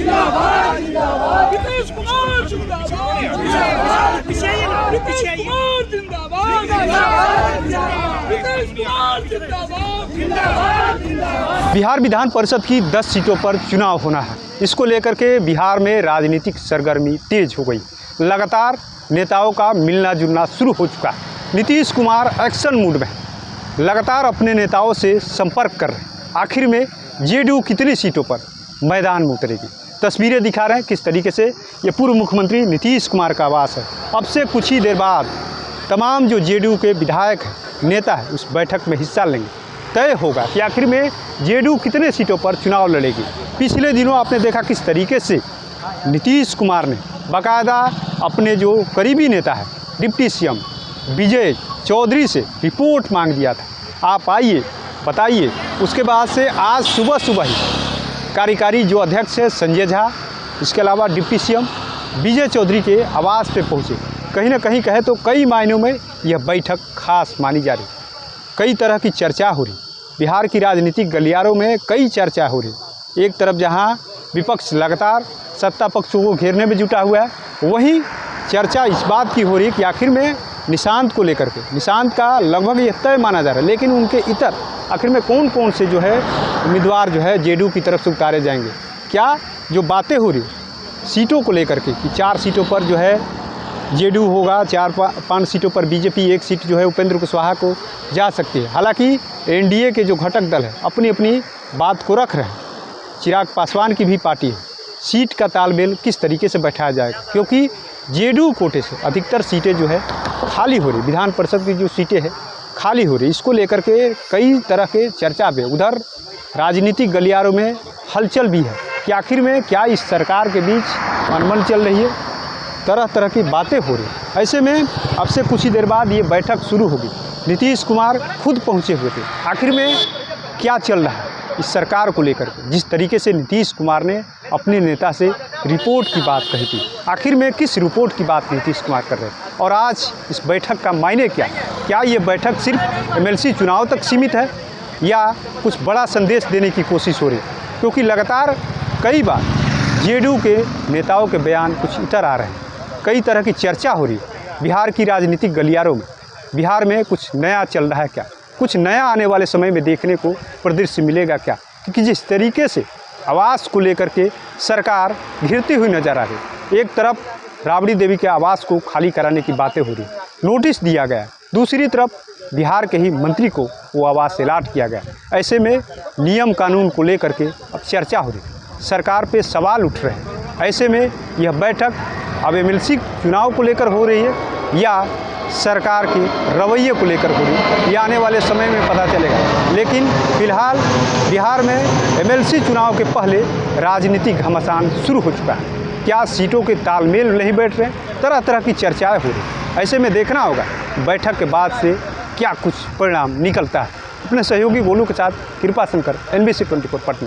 जिंदाबाद जिंदाबाद नीतीश कुमार जिंदाबाद जिंदाबाद नीतीश कुमार जिंदाबाद जिंदाबाद नीतीश कुमार जिंदाबाद जिंदाबाद जिंदाबाद। बिहार विधान परिषद की 10 सीटों पर चुनाव होना है। इसको लेकर के बिहार में राजनीतिक सरगर्मी तेज हो गई। लगातार नेताओं का मिलना जुलना शुरू हो चुका है। नीतीश कुमार एक्शन मूड में लगातार अपने नेताओं से संपर्क कर रहे हैं। आखिर में जेडीयू कितनी सीटों पर मैदान में उतरेगी, तस्वीरें दिखा रहे हैं किस तरीके से ये पूर्व मुख्यमंत्री नीतीश कुमार का आवास है। अब से कुछ ही देर बाद तमाम जो जेडीयू के विधायक नेता है उस बैठक में हिस्सा लेंगे। तय होगा कि आखिर में जेडीयू कितने सीटों पर चुनाव लड़ेगी। पिछले दिनों आपने देखा किस तरीके से नीतीश कुमार ने बाकायदा अपने जो करीबी नेता है डिप्टी सीएम विजय चौधरी से रिपोर्ट मांग दिया था, आप आइए बताइए। उसके बाद से आज सुबह सुबह ही कार्यकारी जो अध्यक्ष है संजय झा, इसके अलावा डिप्टी सीएम विजय चौधरी के आवास पे पहुंचे। कहीं ना कहीं कहे तो कई मायनों में यह बैठक खास मानी जा रही। कई तरह की चर्चा हो रही, बिहार की राजनीतिक गलियारों में कई चर्चा हो रही। एक तरफ जहां विपक्ष लगातार सत्ता पक्षों को घेरने में जुटा हुआ है, वहीं चर्चा इस बात की हो रही है कि आखिर में निशांत को लेकर के, निशांत का लगभग यह तय माना जा रहा है, लेकिन उनके इतर आखिर में कौन कौन से जो है उम्मीदवार जो है जेडीयू की तरफ से उतारे जाएंगे। क्या जो बातें हो रही सीटों को लेकर के कि 4 सीटों पर जो है जेडीयू होगा, 4-5 सीटों पर बीजेपी, 1 सीट जो है उपेंद्र कुशवाहा को जा सकती है। हालांकि एनडीए के जो घटक दल है अपनी अपनी बात को रख रहे हैं। चिराग पासवान की भी पार्टी है। सीट का तालमेल किस तरीके से बैठाया जाएगा, क्योंकि जेडीयू कोटे से अधिकतर सीटें जो है खाली हो रही, विधान परिषद की जो सीटें हैं खाली हो रही। इसको लेकर के कई तरह के चर्चा भी, उधर राजनीतिक गलियारों में हलचल भी है कि आखिर में क्या इस सरकार के बीच अनबन चल रही है, तरह तरह की बातें हो रही। ऐसे में अब से कुछ ही देर बाद ये बैठक शुरू होगी। नीतीश कुमार खुद पहुंचे हुए थे। आखिर में क्या चल रहा है इस सरकार को लेकर के, जिस तरीके से नीतीश कुमार ने अपने नेता से रिपोर्ट की बात कही थी, आखिर में किस रिपोर्ट की बात नीतीश कुमार कर रहे हैं और आज इस बैठक का मायने क्या ये बैठक सिर्फ एमएलसी चुनाव तक सीमित है या कुछ बड़ा संदेश देने की कोशिश हो रही है। क्योंकि लगातार कई बार जेडीयू के नेताओं के बयान कुछ इतर आ रहे हैं, कई तरह की चर्चा हो रही है बिहार की राजनीतिक गलियारों में। बिहार में कुछ नया चल रहा है क्या, कुछ नया आने वाले समय में देखने को परिदृश्य मिलेगा क्या, क्योंकि जिस तरीके से आवास को लेकर के सरकार घिरती हुई नजर आ रही। एक तरफ राबड़ी देवी के आवास को खाली कराने की बातें हो रही, नोटिस दिया गया, दूसरी तरफ बिहार के ही मंत्री को वो आवास अलाट किया गया। ऐसे में नियम कानून को लेकर के अब चर्चा हो रही, सरकार पे सवाल उठ रहे हैं। ऐसे में यह बैठक अब एमएलसी चुनाव को लेकर हो रही है या सरकार के रवैये को लेकर हो रही, ये आने वाले समय में पता चलेगा। लेकिन फिलहाल बिहार में एमएलसी चुनाव के पहले राजनीतिक घमासान शुरू हो चुका है। क्या सीटों के तालमेल नहीं बैठ रहे, तरह तरह की चर्चाएं हो रही। ऐसे में देखना होगा बैठक के बाद से क्या कुछ परिणाम निकलता है। अपने सहयोगी गोलू के साथ कृपा शंकर, NBC 24 पटना।